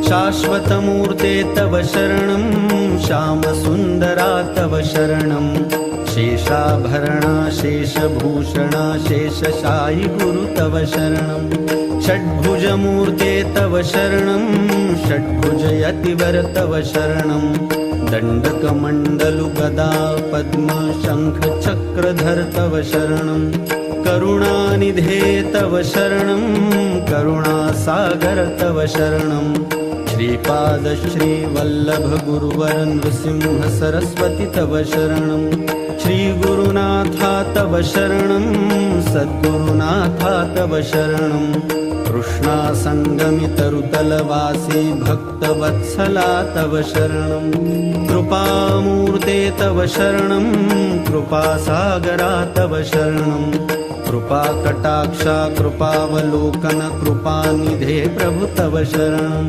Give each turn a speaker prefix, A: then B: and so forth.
A: शाश्वतमूर्ते तव शरणं श्यामसुन्दरा तव शरणं शेषाभरणा शेषभूषणा शेषशायि गुरु तव शरणं षड्भुजमूर्ते तव शरणं षड्भुजयतिवर तव शरणं दण्डकमण्डलु गदा पद्म शङ्ख चक्रधर तव शरणं करुणानिधे तव शरणं करुणासागर तव शरणं श्रीपाद श्रीवल्लभ गुरुवर नृसिंह सरस्वती तव शरणं श्रीगुरुनाथा तव शरणं सद्गुरुनाथा तव शरणं कृष्णासङ्गमितरुतलवासी भक्तवत्सला तव शरणं कृपामूर्ते तव शरणं कृपासागरा तव शरणं कृपाकटाक्षा कृपावलोकन कृपानिधे प्रभु तव शरणं